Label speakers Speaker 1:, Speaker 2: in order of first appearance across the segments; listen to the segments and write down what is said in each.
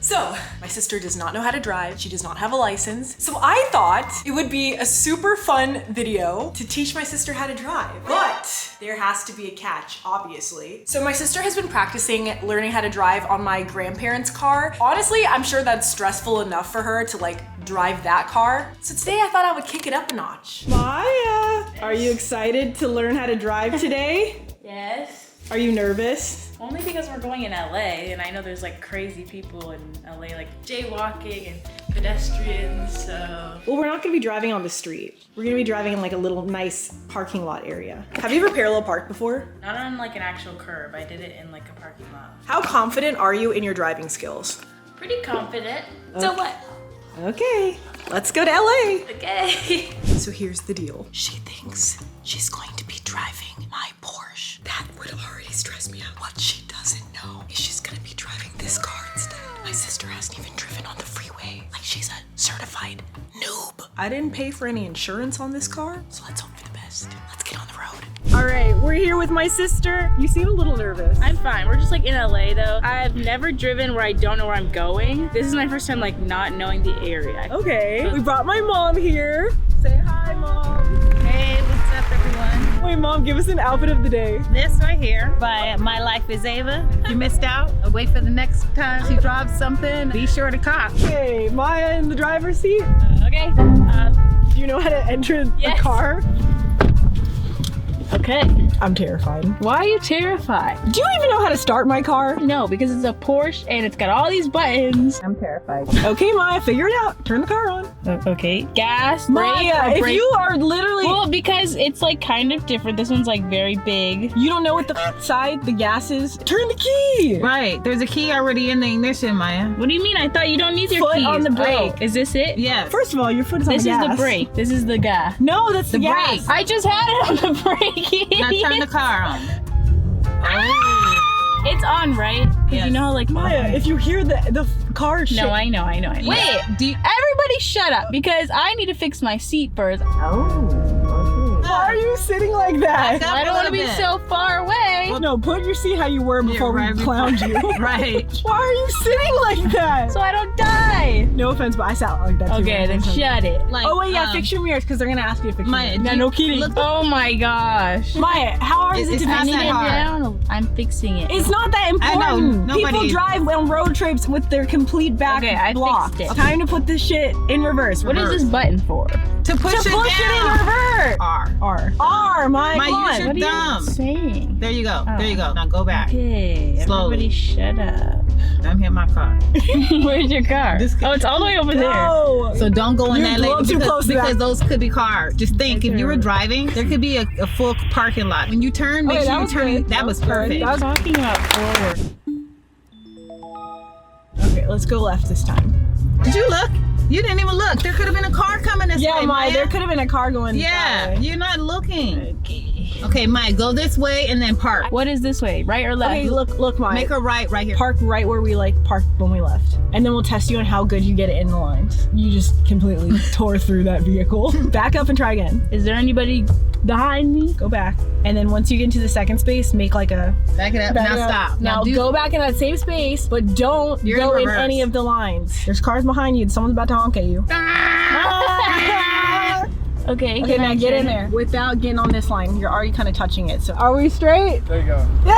Speaker 1: So, my sister does not know how to drive. She does not have a license. So I thought it would be a super fun video to teach my sister how to drive. But there has to be a catch, obviously. So my sister has been practicing learning how to drive on my grandparents' car. Honestly, I'm sure that's stressful enough for her to like drive that car. So today I thought I would kick it up a notch. Maya, are you excited to learn how to drive today?
Speaker 2: Yes.
Speaker 1: Are you nervous?
Speaker 2: Only because we're going in LA and I know there's like crazy people in LA, like jaywalking and pedestrians, so.
Speaker 1: Well, we're not gonna be driving on the street. We're gonna be driving in like a little nice parking lot area. Have you ever parallel parked before?
Speaker 2: Not on like an actual curb, I did it in like a parking lot.
Speaker 1: How confident are you in your driving skills?
Speaker 2: Pretty confident. So what?
Speaker 1: Okay, let's go to LA.
Speaker 2: Okay.
Speaker 1: So here's the deal. She thinks she's going to be driving my Porsche. That would already stress me out. What she doesn't know is she's gonna be driving this car instead. My sister hasn't even driven on the freeway. Like she's a certified noob. I didn't pay for any insurance on this car, so let's hope for the best. Let's get on the road. All right, we're here with my sister. You seem a little nervous.
Speaker 2: I'm fine. We're just like in LA though. I've never driven where I don't know where I'm going. This is my first time like not knowing the area.
Speaker 1: Okay, we brought my mom here. Say hi, Mom.
Speaker 3: Hey, what's up everyone?
Speaker 1: Wait, Mom, give us an outfit of the day.
Speaker 3: This right here by MyLifeAsEva. If you missed out, wait for the next time she drops something, be sure to cop.
Speaker 1: Okay, Maya in the driver's seat.
Speaker 2: Okay.
Speaker 1: Do you know how to enter the
Speaker 2: Yes.
Speaker 1: car?
Speaker 2: Okay.
Speaker 1: I'm terrified.
Speaker 2: Why are you terrified?
Speaker 1: Do you even know how to start my car?
Speaker 2: No, because it's a Porsche and it's got all these buttons.
Speaker 3: I'm terrified.
Speaker 1: Okay, Maya, figure it out. Turn the car on.
Speaker 2: Okay. Gas, brake,
Speaker 1: Maya,
Speaker 2: or
Speaker 1: if
Speaker 2: brake.
Speaker 1: you are literally...
Speaker 2: Well, because it's like kind of different. This one's like very big.
Speaker 1: You don't know what the side, the gas is? Turn the key!
Speaker 3: Right, there's a key already in the ignition, Maya.
Speaker 2: What do you mean? I thought you don't need your
Speaker 1: Foot
Speaker 2: keys.
Speaker 1: on the brake.
Speaker 2: Oh, is this it?
Speaker 3: Yes.
Speaker 1: First of all, your foot is on
Speaker 2: This
Speaker 1: the
Speaker 2: is
Speaker 1: gas.
Speaker 2: the brake. This is the guy.
Speaker 1: No, that's the gas.
Speaker 3: brake.
Speaker 2: I just had it on the brake.
Speaker 3: Now turn the car on.
Speaker 2: It's on, right? Because
Speaker 3: Yes.
Speaker 2: you know how like
Speaker 1: Maya, if you hear the car shake...
Speaker 2: No, I know.
Speaker 3: Yeah.
Speaker 2: Wait, everybody shut up because I need to fix my seat first.
Speaker 1: Why are you sitting like that?
Speaker 3: Back up
Speaker 2: I don't
Speaker 3: a
Speaker 2: want to
Speaker 3: little
Speaker 2: be
Speaker 3: bit.
Speaker 2: so far away.
Speaker 1: No, put your seat how you were before
Speaker 3: right
Speaker 1: we
Speaker 3: before-
Speaker 1: clowned you.
Speaker 3: Right.
Speaker 1: Why are you sitting like that?
Speaker 2: So I don't die.
Speaker 1: No offense, but I sat like that too.
Speaker 2: Okay, then shut it.
Speaker 3: Like,
Speaker 1: Oh wait, yeah, fix your mirrors because they're gonna ask you to fix your
Speaker 3: Maya,
Speaker 1: mirrors.
Speaker 3: do you-
Speaker 1: No kidding.
Speaker 3: look-
Speaker 2: Oh my gosh.
Speaker 1: Maya, how hard is it
Speaker 3: It's
Speaker 1: to
Speaker 3: not
Speaker 1: fix
Speaker 2: I need
Speaker 3: that
Speaker 1: that?
Speaker 2: it
Speaker 3: hard.
Speaker 2: down. I'm fixing it.
Speaker 1: It's not that
Speaker 3: I know,
Speaker 1: important. People
Speaker 3: nobody-
Speaker 1: drive on road trips with their complete back
Speaker 2: Okay, I
Speaker 1: blocked.
Speaker 2: fixed it.
Speaker 1: Time to put this shit in reverse.
Speaker 2: What is this button for?
Speaker 3: To push,
Speaker 1: To
Speaker 3: it
Speaker 1: push it in
Speaker 3: down.
Speaker 1: reverse.
Speaker 3: R.
Speaker 1: R, Maya,
Speaker 3: Maya,
Speaker 1: come
Speaker 3: use
Speaker 1: on.
Speaker 3: your
Speaker 2: What are you
Speaker 3: dumb.
Speaker 2: saying?
Speaker 3: There you go.
Speaker 2: Oh.
Speaker 3: There you go. Now go back.
Speaker 2: Okay,
Speaker 3: Slowly.
Speaker 2: everybody shut up.
Speaker 3: I'm here in my car.
Speaker 2: Where's your car?
Speaker 3: This-
Speaker 2: Oh, it's all the way over there.
Speaker 1: No.
Speaker 3: So don't go in
Speaker 1: You're
Speaker 3: that
Speaker 1: a little
Speaker 3: lane
Speaker 1: too close to
Speaker 3: because
Speaker 1: that.
Speaker 3: those could be cars. Just think, if you were
Speaker 2: Okay.
Speaker 3: driving, there could be a full parking lot. When you turn, make
Speaker 1: Okay,
Speaker 3: sure
Speaker 1: that
Speaker 3: you
Speaker 1: was
Speaker 3: turn.
Speaker 1: good.
Speaker 3: That was
Speaker 1: That was
Speaker 3: perfect.
Speaker 1: good.
Speaker 2: I was talking about forward.
Speaker 1: Okay, let's go left this time.
Speaker 3: Did you look? You didn't even look. There could have been a car coming this
Speaker 1: Yeah,
Speaker 3: way,
Speaker 1: Maya, there could have been a car going
Speaker 3: Yeah,
Speaker 1: that way.
Speaker 3: you're not looking.
Speaker 2: Okay.
Speaker 3: Okay, Maya, go this way and then park.
Speaker 2: What is this way? Right or left?
Speaker 1: Okay, look, Maya.
Speaker 3: Make a right here.
Speaker 1: Park right where we parked when we left. And then we'll test you on how good you get it in the lines. You just completely tore through that vehicle. Back up and try again.
Speaker 2: Is there anybody behind me?
Speaker 1: Go back. And then once you get into the second space, make like a...
Speaker 3: Back it up.
Speaker 1: back
Speaker 3: Now
Speaker 1: it up.
Speaker 3: stop.
Speaker 1: Now
Speaker 3: do-
Speaker 1: go back in that same space, but don't
Speaker 3: You're
Speaker 1: go
Speaker 3: in
Speaker 1: in
Speaker 3: reverse.
Speaker 1: any of the lines. There's cars behind you. Someone's about to honk at you.
Speaker 2: Okay.
Speaker 1: Okay,
Speaker 2: can
Speaker 1: now
Speaker 2: I
Speaker 1: get in
Speaker 2: turn?
Speaker 1: there without getting on this line. You're already kind of touching it. So are we straight?
Speaker 4: There you go.
Speaker 1: Yay!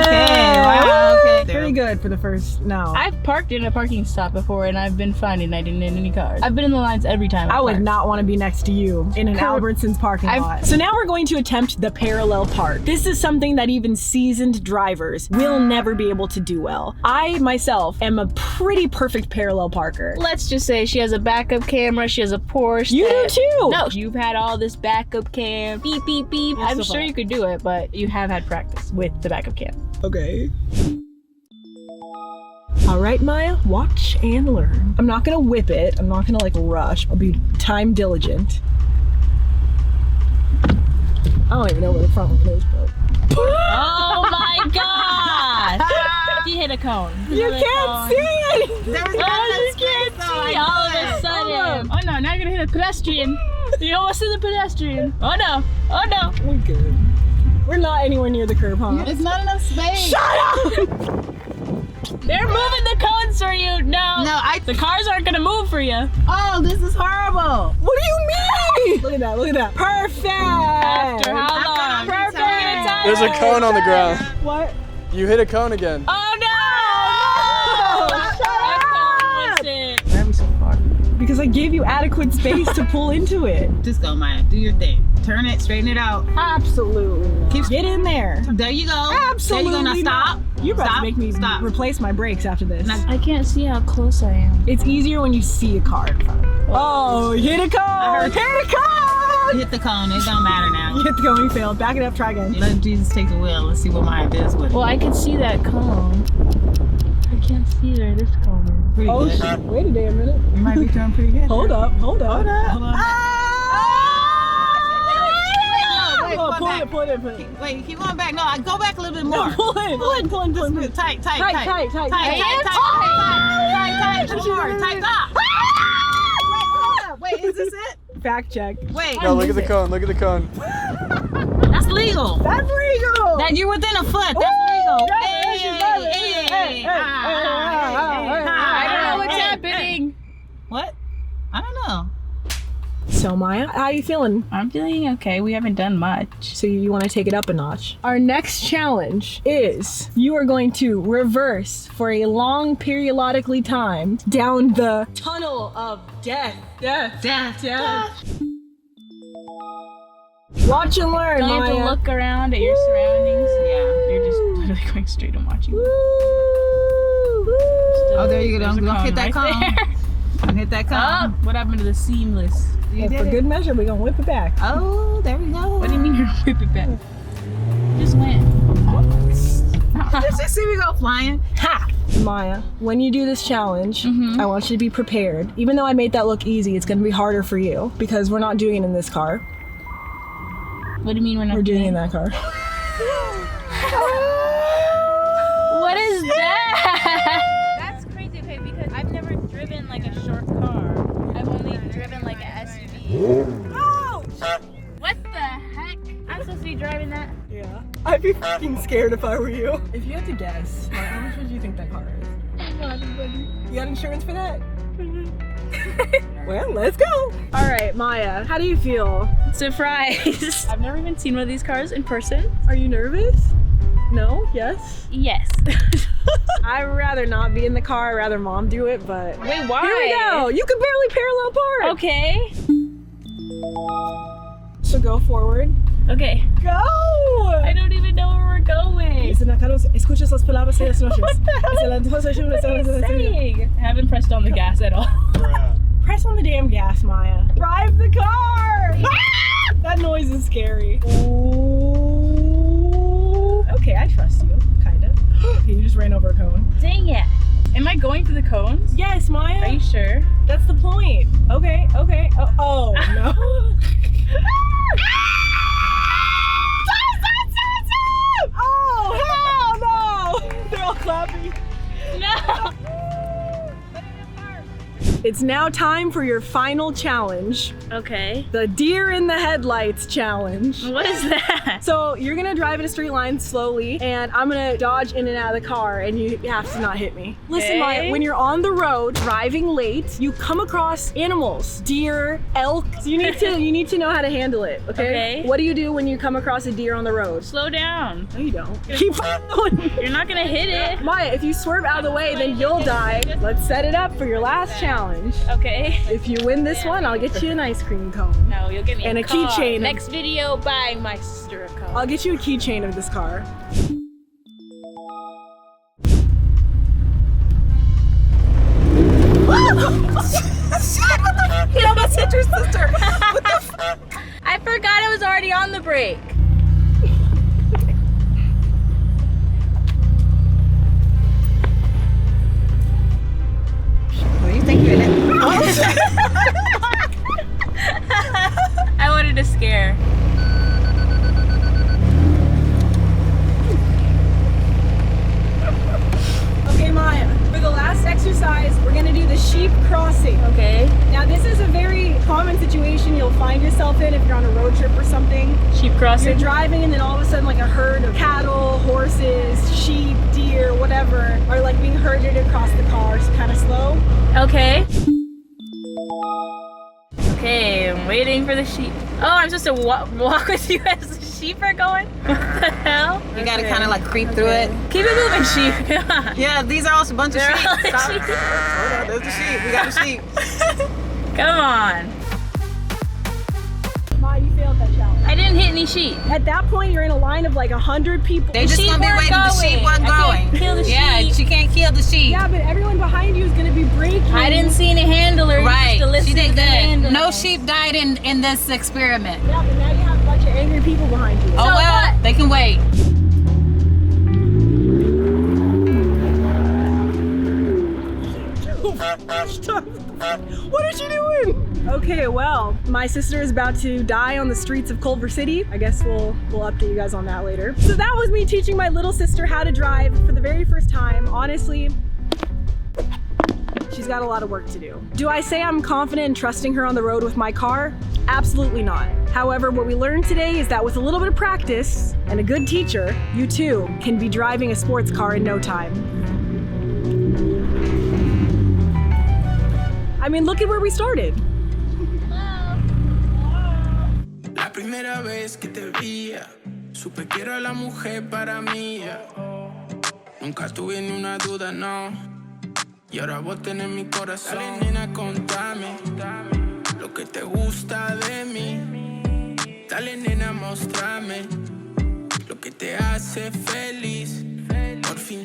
Speaker 3: Okay, wow, okay.
Speaker 1: Pretty good for the first, no.
Speaker 2: I've parked in a parking spot before and I've been fine and I didn't hit any cars. I've been in the lines every time.
Speaker 1: I would
Speaker 2: parked.
Speaker 1: not want to be next to you in an
Speaker 2: Curb.
Speaker 1: Albertsons parking lot. So now we're going to attempt the parallel park. This is something that even seasoned drivers will never be able to do well. I myself am a pretty perfect parallel parker.
Speaker 2: Let's just say she has a backup camera, she has a Porsche.
Speaker 1: You do
Speaker 2: that-
Speaker 1: too.
Speaker 2: No, you've had all this backup cam, beep, beep, beep.
Speaker 1: That's
Speaker 2: I'm
Speaker 1: so
Speaker 2: sure
Speaker 1: fun.
Speaker 2: you could do it, but you have had practice with the backup cam.
Speaker 1: Okay. All right, Maya, watch and learn. I'm not gonna whip it. I'm not gonna rush. I'll be time diligent. I don't even know where the front one is, but.
Speaker 2: Oh my gosh! She hit a cone.
Speaker 1: You
Speaker 2: Another
Speaker 1: can't
Speaker 2: cone.
Speaker 1: see anything!
Speaker 3: There was
Speaker 2: Oh,
Speaker 3: not
Speaker 2: you
Speaker 3: enough
Speaker 2: can't
Speaker 3: space, though.
Speaker 2: see
Speaker 3: I
Speaker 2: all of
Speaker 3: couldn't.
Speaker 2: a sudden. Oh no, now you're gonna hit a pedestrian. You almost hit the pedestrian. Oh no, oh no.
Speaker 1: We're good. We're not anywhere near the curb, huh?
Speaker 3: It's not enough space.
Speaker 1: Shut up!
Speaker 2: They're moving the cones answer you. No. The cars aren't gonna move for you.
Speaker 3: Oh, this is horrible.
Speaker 1: What do you mean? Look at that, look at that. Perfect.
Speaker 2: After how long?
Speaker 3: Perfect.
Speaker 4: There's a cone on the ground.
Speaker 1: What?
Speaker 4: You hit a cone again.
Speaker 2: Oh no!
Speaker 1: Because I gave you adequate space to pull into it.
Speaker 3: Just go, Maya. Do your thing. Turn it, straighten it out.
Speaker 1: Absolutely. Get in there.
Speaker 3: There you go.
Speaker 1: Absolutely.
Speaker 3: There you go. Now stop.
Speaker 1: You're about
Speaker 3: Stop.
Speaker 1: to make me
Speaker 3: Stop.
Speaker 1: replace my brakes after this.
Speaker 2: I can't see how close I am.
Speaker 1: It's easier when you see a car in front of you. Oh, hit a cone! Hit a cone!
Speaker 3: Hit the cone. It don't matter now.
Speaker 1: Hit the cone, you failed. Back it up, try again.
Speaker 3: Let Jesus take the wheel. Let's see what Maya does with it.
Speaker 2: Well, I can see that cone. I can't see where this cone is.
Speaker 3: Pretty
Speaker 1: Oh
Speaker 3: good.
Speaker 1: shit, wait a damn minute.
Speaker 3: You might be doing pretty good.
Speaker 1: Hold up.
Speaker 3: Hold on.
Speaker 1: Pull it.
Speaker 3: Wait, keep going back. No, I go back a little bit more.
Speaker 1: Pull in.
Speaker 3: Tight.
Speaker 1: Tight.
Speaker 3: Tight. More. Tight up. Wait, is this it?
Speaker 1: Fact check.
Speaker 3: Wait.
Speaker 4: No, look at the cone. Look at the cone.
Speaker 3: That's legal.
Speaker 1: That's legal.
Speaker 3: That you're within a foot. That's legal. Hey.
Speaker 2: I don't know what's happening.
Speaker 3: What? I don't know.
Speaker 1: So Maya, how you feeling?
Speaker 2: I'm feeling okay. We haven't done much.
Speaker 1: So you want to take it up a notch. Our next challenge is you are going to reverse for a long periodically time down the tunnel of death. Death. Watch and learn,
Speaker 2: Don't you
Speaker 1: Maya.
Speaker 2: have to look around at your surroundings? Yeah, you're just literally going straight and watching.
Speaker 3: Oh, there you go.
Speaker 2: There's a
Speaker 3: Don't hit that
Speaker 2: right
Speaker 3: cone.
Speaker 2: there.
Speaker 3: Don't hit that
Speaker 2: Oh,
Speaker 3: cone.
Speaker 2: what happened to the seamless?
Speaker 3: You
Speaker 1: And
Speaker 3: did
Speaker 1: for
Speaker 3: it.
Speaker 1: good measure, we're gonna whip it back.
Speaker 3: Oh, there we go.
Speaker 2: What do you mean you're whip it back? Just went.
Speaker 3: Let's just see we go flying.
Speaker 1: Ha! Maya, when you do this challenge, I want you to be prepared. Even though I made that look easy, it's gonna be harder for you because we're not doing it in this car.
Speaker 2: What do you mean we're not
Speaker 1: We're doing it in that car.
Speaker 2: What is that? That's crazy, okay, because I've never driven like a short car. I've only driven like an SUV.
Speaker 1: Oh!
Speaker 2: What the heck? I'm supposed to be driving that?
Speaker 1: Yeah. I'd be fucking scared if I were you. If you had to guess, how much would you think that car is? You got insurance for that? Well, let's go. All right, Maya, how do you feel?
Speaker 2: Surprise! I've never even seen one of these cars in person.
Speaker 1: Are you nervous? No? Yes?
Speaker 2: Yes.
Speaker 1: I'd rather not be in the car. I'd rather mom do it, but...
Speaker 2: Wait, why?
Speaker 1: Here we go. You can barely parallel park.
Speaker 2: Okay.
Speaker 1: So go forward.
Speaker 2: Okay.
Speaker 1: Go!
Speaker 2: I don't even know where we're going.
Speaker 1: Escuchas las palabras de las noches.
Speaker 2: What the hell are you saying? I haven't pressed on the gas at all.
Speaker 1: Press on the damn gas, Maya. Drive the car! That noise is scary. Ooh. Okay, I trust you, kind of. Okay, you just ran over a cone.
Speaker 2: Dang it. Am I going through the cones?
Speaker 1: Yes, Maya.
Speaker 2: Are you sure?
Speaker 1: That's the point. Okay. Oh, no. Oh, hell no! They're all clapping.
Speaker 2: No.
Speaker 1: It's now time for your final challenge.
Speaker 2: Okay.
Speaker 1: The deer in the headlights challenge.
Speaker 2: What is that?
Speaker 1: So you're gonna drive in a straight line slowly and I'm gonna dodge in and out of the car and you have to not hit me. Listen,
Speaker 2: Okay.
Speaker 1: Maya, when you're on the road driving late, you come across animals, deer, elk. So you need to know how to handle it, okay?
Speaker 2: Okay.
Speaker 1: What do you do when you come across a deer on the road?
Speaker 2: Slow down.
Speaker 1: No, you don't. Keep going.
Speaker 2: You're not gonna hit it.
Speaker 1: Maya, if you swerve out of the way, then you'll die. Let's set it up for your last challenge.
Speaker 2: Okay.
Speaker 1: If you win this one, I'll get you an ice cream cone.
Speaker 2: No, you'll get me
Speaker 1: And a
Speaker 2: car.
Speaker 1: keychain.
Speaker 2: Next video, buying my sister a car.
Speaker 1: I'll get you a keychain of this car.
Speaker 2: You almost hit your sister. What the fuck? I forgot I was already on the brake.
Speaker 3: What do you think you're in?
Speaker 2: I wanted to scare.
Speaker 1: Okay, Maya, for the last exercise, we're gonna do the sheep crossing.
Speaker 2: Okay.
Speaker 1: Now, this is a very common situation you'll find yourself in if you're on a road trip or something.
Speaker 2: Sheep
Speaker 1: You're
Speaker 2: crossing.
Speaker 1: driving and then all of a sudden like a herd of cattle, horses, sheep, deer,
Speaker 5: or whatever are like being herded across the car, so kind of slow.
Speaker 2: Okay. Okay, I'm waiting for the sheep. Oh, I'm supposed to walk with you as the sheep are going? What the hell?
Speaker 3: You gotta kind of like creep through it.
Speaker 2: Keep it moving, sheep. Come on.
Speaker 3: Yeah, these are all a bunch of
Speaker 2: They're
Speaker 3: sheep.
Speaker 2: all
Speaker 3: Stop.
Speaker 2: sheep.
Speaker 3: Hold on, there's the sheep. We got the sheep.
Speaker 2: Come on.
Speaker 5: Ma, you failed that challenge.
Speaker 2: I didn't hit any sheep.
Speaker 5: At that point, you're in a line of like 100 people.
Speaker 3: They just
Speaker 2: sheep
Speaker 3: gonna be
Speaker 2: weren't
Speaker 3: waiting. The sheep
Speaker 2: going.
Speaker 3: wasn't
Speaker 2: I
Speaker 3: going.
Speaker 2: can't kill the
Speaker 3: Yeah,
Speaker 2: sheep.
Speaker 3: she can't kill the sheep.
Speaker 5: Yeah, but everyone behind you is gonna be braking.
Speaker 2: I didn't see any handler.
Speaker 3: Right.
Speaker 2: You used to
Speaker 3: She
Speaker 2: listen
Speaker 3: did
Speaker 2: to the
Speaker 3: good.
Speaker 2: handler.
Speaker 3: No sheep died in this experiment.
Speaker 5: Yeah, but now you have a bunch of angry people behind you.
Speaker 3: Oh
Speaker 2: So
Speaker 3: well,
Speaker 2: what?
Speaker 3: they can wait.
Speaker 5: What is she doing? Okay, well, my sister is about to die on the streets of Culver City. I guess we'll update you guys on that later. So that was me teaching my little sister how to drive for the very first time. Honestly, she's got a lot of work to do. Do I say I'm confident in trusting her on the road with my car? Absolutely not. However, what we learned today is that with a little bit of practice and a good teacher, you too can be driving a sports car in no time. I mean, look at where we started.
Speaker 6: La primera vez que te veía, supe que era la mujer para mí. Nunca tuve ni una duda, no. Y ahora vos tenés mi corazón. Dale, nena, contame lo que te gusta de mí. Dale, nena, mostrame lo que te hace feliz. Por fin.